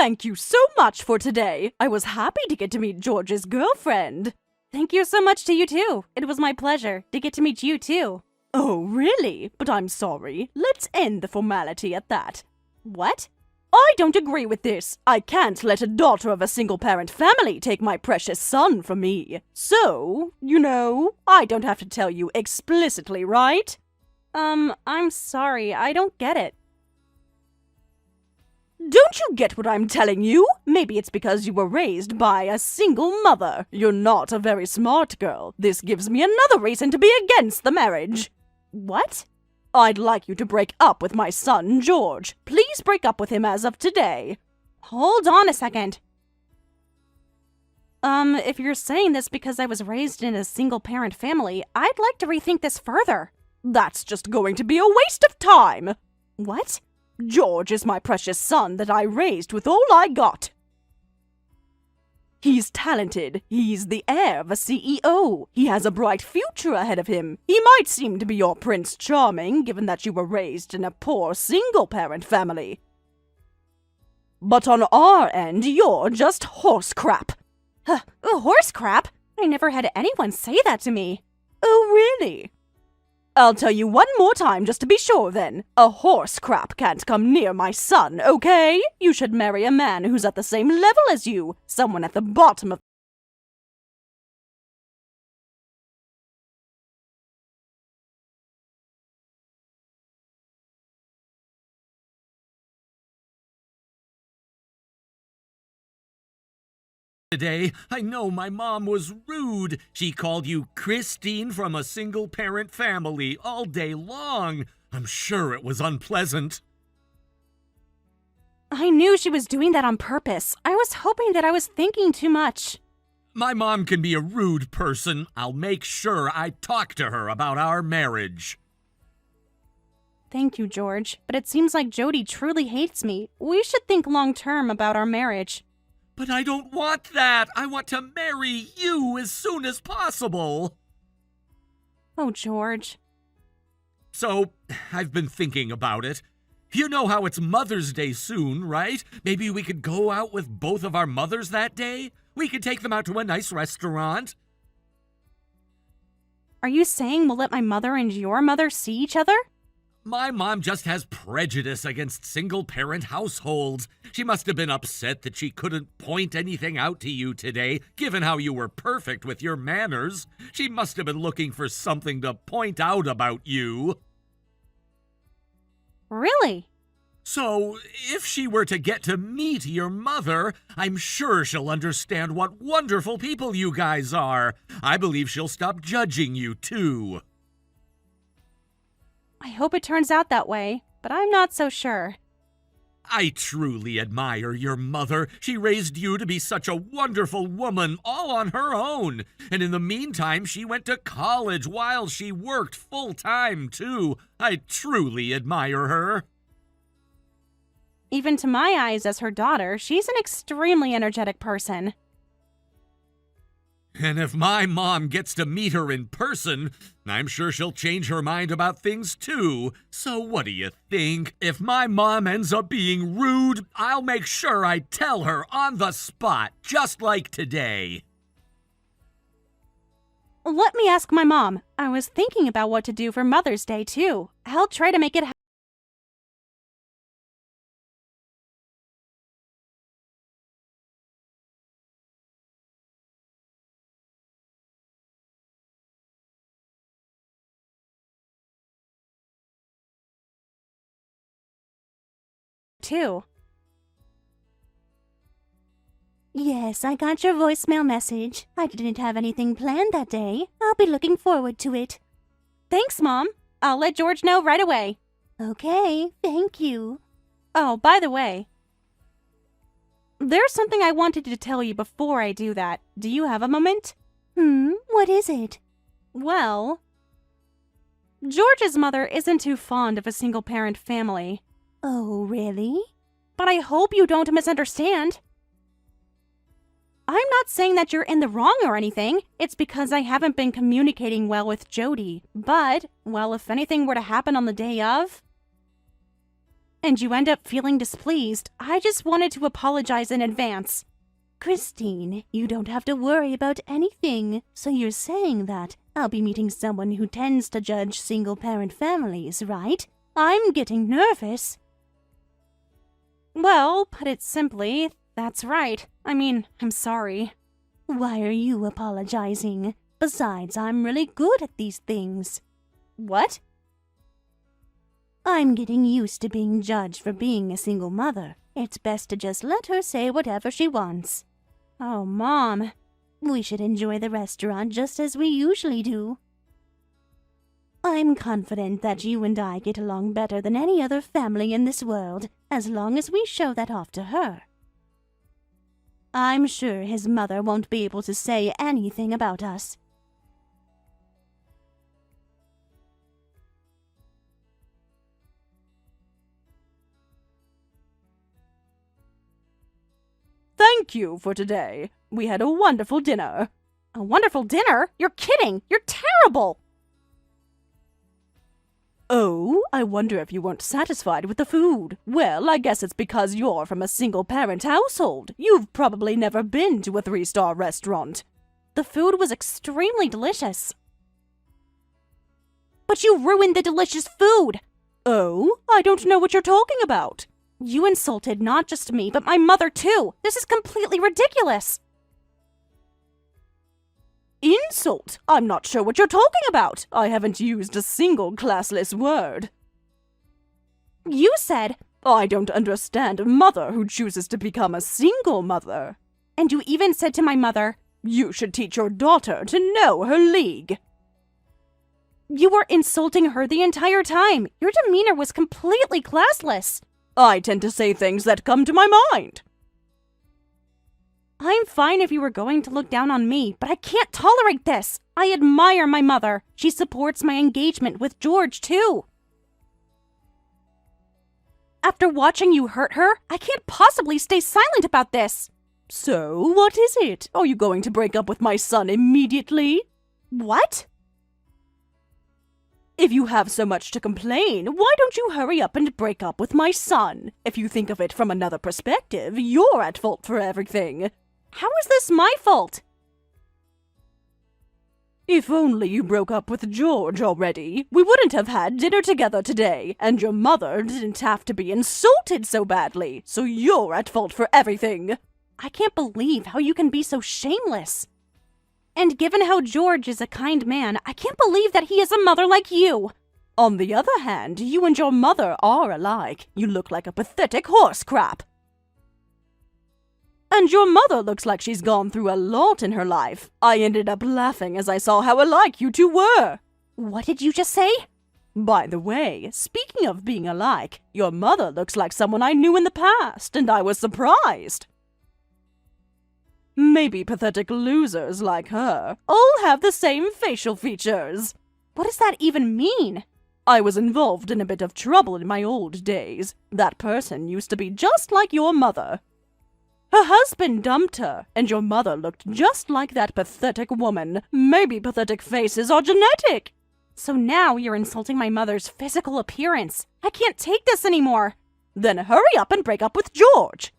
Thank you so much for today. I was happy to get to meet George's girlfriend. Thank you so much to you too. It was my pleasure to get to meet you too. Oh, really? But I'm sorry. Let's end the formality at that. What? I don't agree with this. I can't let a daughter of a single-parent family take my precious son from me. So, I don't have to tell you explicitly, right? I'm sorry. I don't get it. Don't you get what I'm telling you? Maybe it's because you were raised by a single mother. You're not a very smart girl. This gives me another reason to be against the marriage. What? I'd like you to break up with my son, George. Please break up with him as of today. Hold on a second. If you're saying this because I was raised in a single-parent family, I'd like to rethink this further. That's just going to be a waste of time. What? George is my precious son that I raised with all I got. He's talented. He's the heir of a CEO. He has a bright future ahead of him. He might seem to be your Prince Charming, given that you were raised in a poor single-parent family. But on our end, you're just horse crap. Horse crap? I never had anyone say that to me. Oh, really? I'll tell you one more time just to be sure then. A horse crap can't come near my son, okay? You should marry a man who's at the same level as you. Someone at the bottom of Today, I know my mom was rude. She called you Christine from a single-parent family all day long. I'm sure it was unpleasant. I knew she was doing that on purpose. I was hoping that I was thinking too much. My mom can be a rude person. I'll make sure I talk to her about our marriage. Thank you, George. But it seems like Jody truly hates me. We should think long-term about our marriage. But I don't want that. I want to marry you as soon as possible. Oh, George. So, I've been thinking about it. You know how it's Mother's Day soon, right? Maybe we could go out with both of our mothers that day? We could take them out to a nice restaurant. Are you saying we'll let my mother and your mother see each other? My mom just has prejudice against single-parent households. She must have been upset that she couldn't point anything out to you today, given how you were perfect with your manners. She must have been looking for something to point out about you. Really? So, if she were to get to meet your mother, I'm sure she'll understand what wonderful people you guys are. I believe she'll stop judging you, too. I hope it turns out that way, but I'm not so sure. I truly admire your mother. She raised you to be such a wonderful woman, all on her own. And in the meantime, she went to college while she worked full-time, too. I truly admire her. Even to my eyes as her daughter, she's an extremely energetic person. And if my mom gets to meet her in person, I'm sure she'll change her mind about things too. So what do you think? If my mom ends up being rude, I'll make sure I tell her on the spot, just like today. Let me ask my mom. I was thinking about what to do for Mother's Day too. I'll try to make it happen. Too. Yes, I got your voicemail message. I didn't have anything planned that day. I'll be looking forward to it. Thanks, Mom. I'll let George know right away. Okay, thank you. Oh, by the way, there's something I wanted to tell you before I do that. Do you have a moment? What is it? Well, George's mother isn't too fond of a single-parent family. Oh, really? But I hope you don't misunderstand. I'm not saying that you're in the wrong or anything. It's because I haven't been communicating well with Jody. But, well, if anything were to happen on the day of, and you end up feeling displeased, I just wanted to apologize in advance. Christine, you don't have to worry about anything. So you're saying that I'll be meeting someone who tends to judge single-parent families, right? I'm getting nervous. Well, put it simply, that's right. I mean, I'm sorry. Why are you apologizing? Besides, I'm really good at these things. What? I'm getting used to being judged for being a single mother. It's best to just let her say whatever she wants. Oh, Mom. We should enjoy the restaurant just as we usually do. I'm confident that you and I get along better than any other family in this world, as long as we show that off to her. I'm sure his mother won't be able to say anything about us. Thank you for today. We had a wonderful dinner. A wonderful dinner? You're kidding! You're terrible! Oh, I wonder if you weren't satisfied with the food. Well, I guess it's because you're from a single-parent household. You've probably never been to a 3-star restaurant. The food was extremely delicious. But you ruined the delicious food! Oh, I don't know what you're talking about. You insulted not just me, but my mother too. This is completely ridiculous. Insult? I'm not sure what you're talking about. I haven't used a single classless word. You said, I don't understand a mother who chooses to become a single mother. And you even said to my mother, you should teach your daughter to know her league. You were insulting her the entire time. Your demeanor was completely classless. I tend to say things that come to my mind. I'm fine if you were going to look down on me, but I can't tolerate this. I admire my mother. She supports my engagement with George, too. After watching you hurt her, I can't possibly stay silent about this. So, what is it? Are you going to break up with my son immediately? What? If you have so much to complain, why don't you hurry up and break up with my son? If you think of it from another perspective, you're at fault for everything. How is this my fault? If only you broke up with George already, we wouldn't have had dinner together today, and your mother didn't have to be insulted so badly, so you're at fault for everything. I can't believe how you can be so shameless. And given how George is a kind man, I can't believe that he has a mother like you. On the other hand, you and your mother are alike. You look like a pathetic horse crap. And your mother looks like she's gone through a lot in her life. I ended up laughing as I saw how alike you two were. What did you just say? By the way, speaking of being alike, your mother looks like someone I knew in the past, and I was surprised. Maybe pathetic losers like her all have the same facial features. What does that even mean? I was involved in a bit of trouble in my old days. That person used to be just like your mother. Her husband dumped her, and your mother looked just like that pathetic woman. Maybe pathetic faces are genetic. So now you're insulting my mother's physical appearance. I can't take this anymore. Then hurry up and break up with George.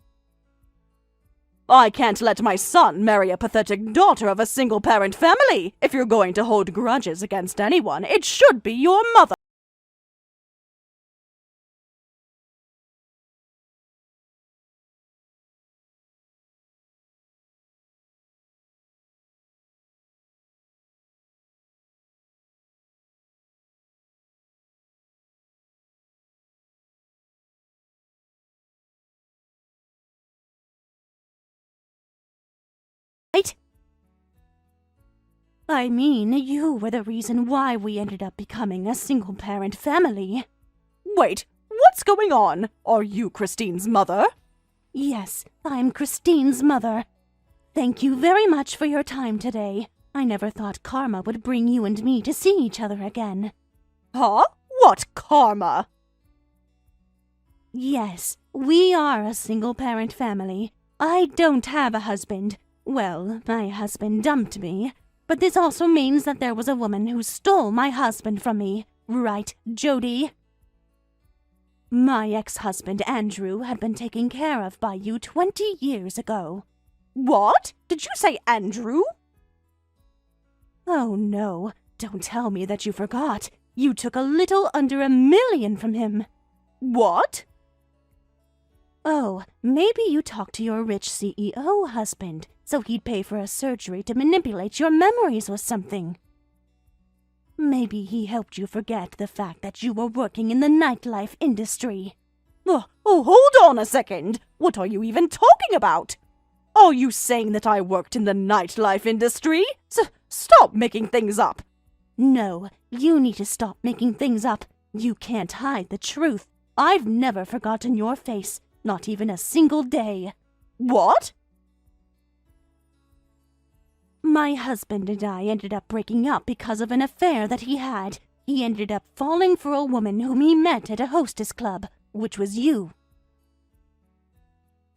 I can't let my son marry a pathetic daughter of a single-parent family. If you're going to hold grudges against anyone, it should be your mother. Right? I mean, you were the reason why we ended up becoming a single-parent family. Wait, what's going on? Are you Christine's mother? Yes, I'm Christine's mother. Thank you very much for your time today. I never thought karma would bring you and me to see each other again. Huh? What karma? Yes, we are a single-parent family. I don't have a husband. Well, my husband dumped me. But this also means that there was a woman who stole my husband from me. Right, Jody? My ex-husband Andrew had been taken care of by you 20 years ago. What? Did you say Andrew? Oh no, don't tell me that you forgot. You took a little under $1 million from him. What? Oh, maybe you talked to your rich CEO husband, so he'd pay for a surgery to manipulate your memories or something. Maybe he helped you forget the fact that you were working in the nightlife industry. Oh, hold on a second. What are you even talking about? Are you saying that I worked in the nightlife industry? Stop making things up. No, you need to stop making things up. You can't hide the truth. I've never forgotten your face, not even a single day. What? My husband and I ended up breaking up because of an affair that he had. He ended up falling for a woman whom he met at a hostess club, which was you.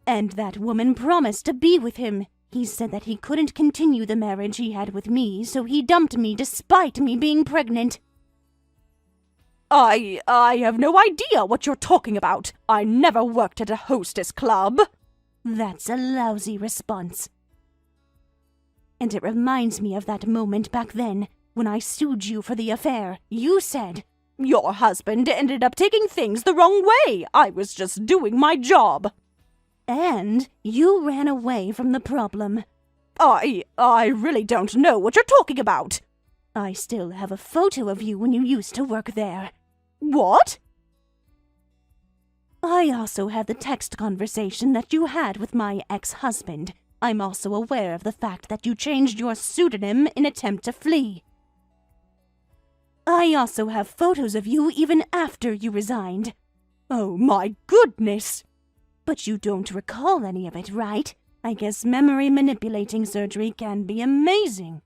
And that woman promised to be with him. He said that he couldn't continue the marriage he had with me, so he dumped me despite me being pregnant. I have no idea what you're talking about. I never worked at a hostess club. That's a lousy response. And it reminds me of that moment back then, when I sued you for the affair. You said, "Your husband ended up taking things the wrong way. I was just doing my job." And you ran away from the problem. I really don't know what you're talking about. I still have a photo of you when you used to work there. What? I also have the text conversation that you had with my ex-husband. I'm also aware of the fact that you changed your pseudonym in attempt to flee. I also have photos of you even after you resigned. Oh my goodness! But you don't recall any of it, right? I guess memory manipulating surgery can be amazing.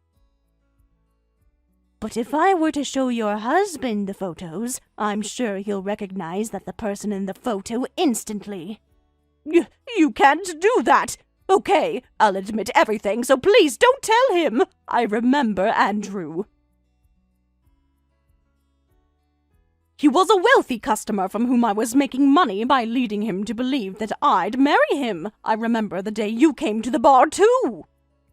But if I were to show your husband the photos, I'm sure he'll recognize that the person in the photo instantly. You can't do that! Okay, I'll admit everything, so please don't tell him! I remember Andrew. He was a wealthy customer from whom I was making money by leading him to believe that I'd marry him. I remember the day you came to the bar, too.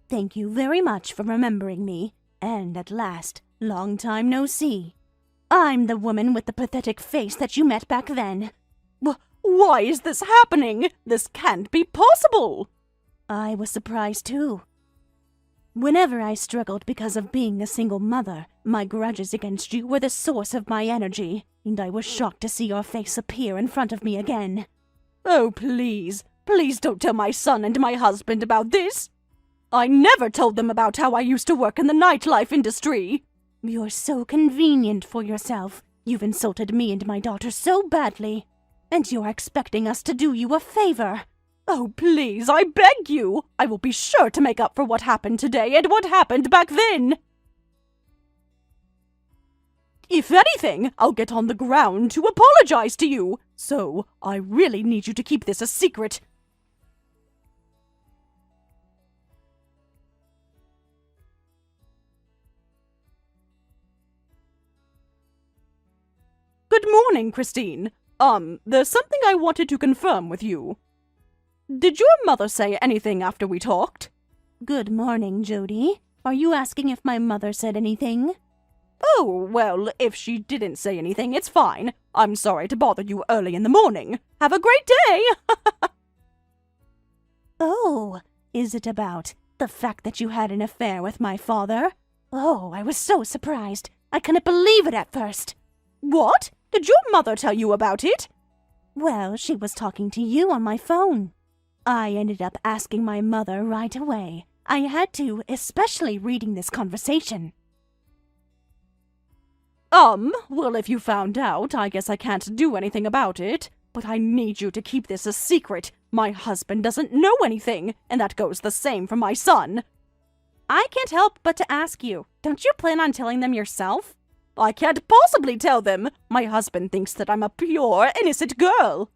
Thank you very much for remembering me. And at last, long time no see. I'm the woman with the pathetic face that you met back then. Why is this happening? This can't be possible. I was surprised, too. Whenever I struggled because of being a single mother, my grudges against you were the source of my energy, and I was shocked to see your face appear in front of me again. Oh, please. Please don't tell my son and my husband about this. I never told them about how I used to work in the nightlife industry. You're so convenient for yourself. You've insulted me and my daughter so badly. And you're expecting us to do you a favor. Oh, please, I beg you. I will be sure to make up for what happened today and what happened back then. If anything, I'll get on the ground to apologize to you. So, I really need you to keep this a secret. Good morning, Christine. There's something I wanted to confirm with you. Did your mother say anything after we talked? Good morning, Jody. Are you asking if my mother said anything? Oh, well, if she didn't say anything, it's fine. I'm sorry to bother you early in the morning. Have a great day! Oh, is it about the fact that you had an affair with my father? Oh, I was so surprised. I couldn't believe it at first. What? Did your mother tell you about it? Well, she was talking to you on my phone. I ended up asking my mother right away. I had to, especially reading this conversation. Well, if you found out, I guess I can't do anything about it. But I need you to keep this a secret. My husband doesn't know anything, and that goes the same for my son. I can't help but to ask you, don't you plan on telling them yourself? I can't possibly tell them. My husband thinks that I'm a pure, innocent girl.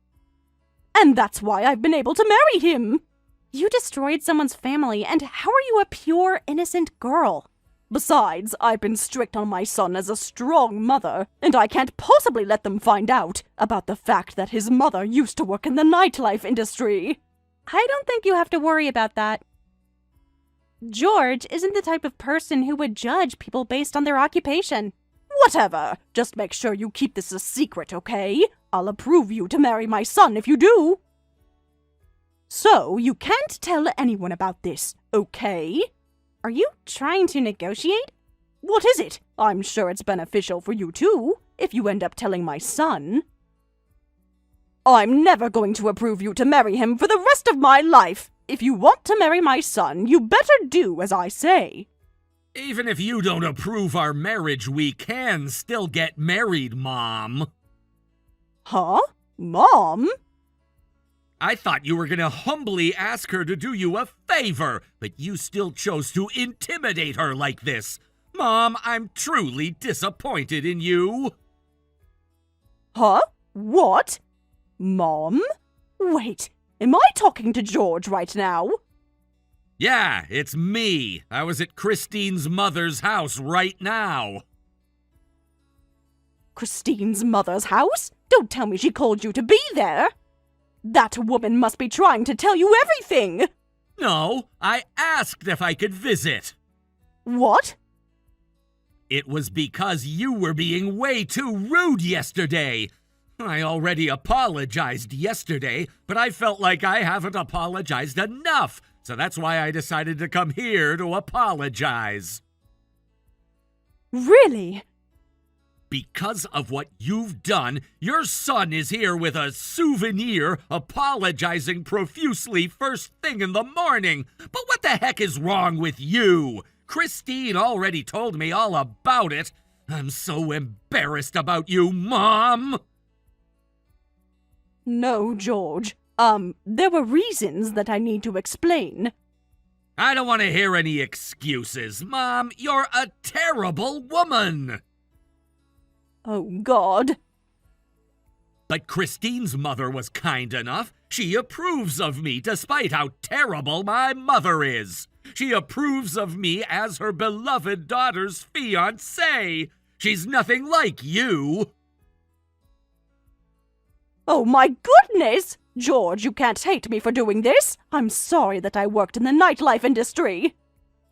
And that's why I've been able to marry him. You destroyed someone's family, and how are you a pure, innocent girl? Besides, I've been strict on my son as a strong mother, and I can't possibly let them find out about the fact that his mother used to work in the nightlife industry. I don't think you have to worry about that. George isn't the type of person who would judge people based on their occupation. Whatever. Just make sure you keep this a secret, okay? I'll approve you to marry my son if you do. So, you can't tell anyone about this, okay? Are you trying to negotiate? What is it? I'm sure it's beneficial for you too, if you end up telling my son. I'm never going to approve you to marry him for the rest of my life. If you want to marry my son, you better do as I say. Even if you don't approve our marriage, we can still get married, Mom. Huh? Mom? I thought you were going to humbly ask her to do you a favor, but you still chose to intimidate her like this. Mom, I'm truly disappointed in you. Huh? What? Mom? Wait, am I talking to George right now? Yeah, it's me. I was at Christine's mother's house right now. Christine's mother's house? Don't tell me she called you to be there. That woman must be trying to tell you everything. No, I asked if I could visit. What? It was because you were being way too rude yesterday. I already apologized yesterday, but I felt like I haven't apologized enough, so that's why I decided to come here to apologize. Really? Because of what you've done, your son is here with a souvenir apologizing profusely first thing in the morning. But what the heck is wrong with you? Christine already told me all about it. I'm so embarrassed about you, Mom. No, George. There were reasons that I need to explain. I don't want to hear any excuses. Mom, you're a terrible woman. Oh, God. But Christine's mother was kind enough. She approves of me despite how terrible my mother is. She approves of me as her beloved daughter's fiancé. She's nothing like you. Oh, my goodness! George, you can't hate me for doing this. I'm sorry that I worked in the nightlife industry.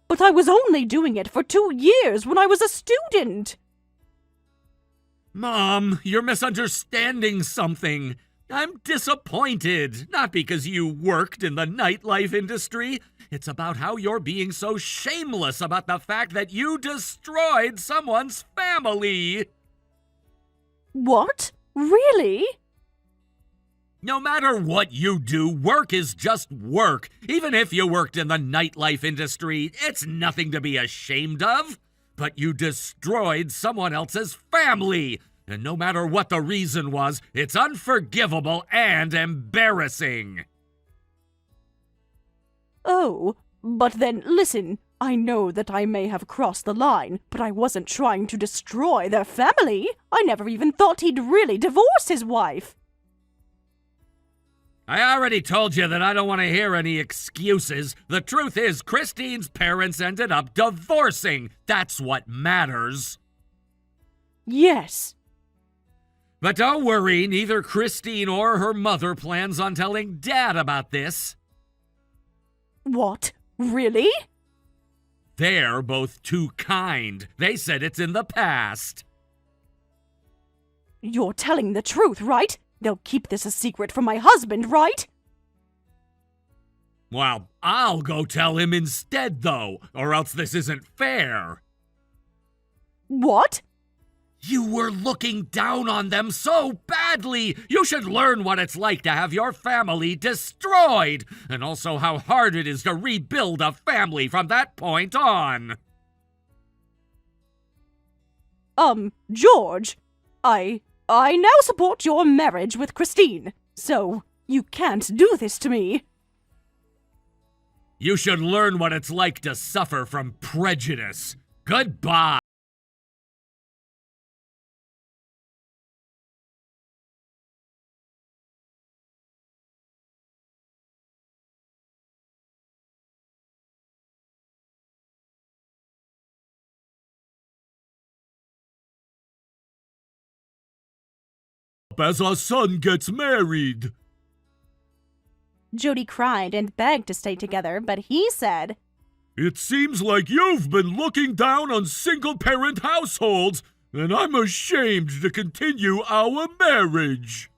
But I was only doing it for 2 years when I was a student. Mom, you're misunderstanding something. I'm disappointed, not because you worked in the nightlife industry. It's about how you're being so shameless about the fact that you destroyed someone's family. What? Really? No matter what you do, work is just work. Even if you worked in the nightlife industry, it's nothing to be ashamed of. But you destroyed someone else's family. And no matter what the reason was, it's unforgivable and embarrassing. Oh, but then listen, I know that I may have crossed the line, but I wasn't trying to destroy their family. I never even thought he'd really divorce his wife. I already told you that I don't want to hear any excuses. The truth is, Christine's parents ended up divorcing. That's what matters. Yes. But don't worry, neither Christine or her mother plans on telling Dad about this. What? Really? They're both too kind. They said it's in the past. You're telling the truth, right? They'll keep this a secret from my husband, right? Well, I'll go tell him instead, though, or else this isn't fair. What? You were looking down on them so badly. You should learn what it's like to have your family destroyed, and also how hard it is to rebuild a family from that point on. George, I now support your marriage with Christine, so you can't do this to me. You should learn what it's like to suffer from prejudice. Goodbye. as our son gets married. Jody cried and begged to stay together, but he said, It seems like you've been looking down on single-parent households, and I'm ashamed to continue our marriage.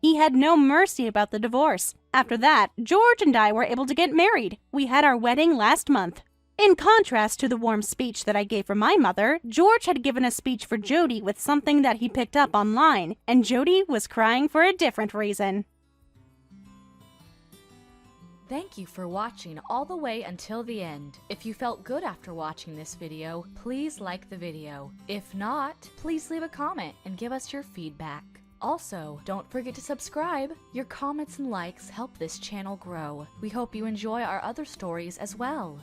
He had no mercy about the divorce. After that, George and I were able to get married. We had our wedding last month. In contrast to the warm speech that I gave for my mother, George had given a speech for Jody with something that he picked up online, and Jody was crying for a different reason. Thank you for watching all the way until the end. If you felt good after watching this video, please like the video. If not, please leave a comment and give us your feedback. Also, don't forget to subscribe. Your comments and likes help this channel grow. We hope you enjoy our other stories as well.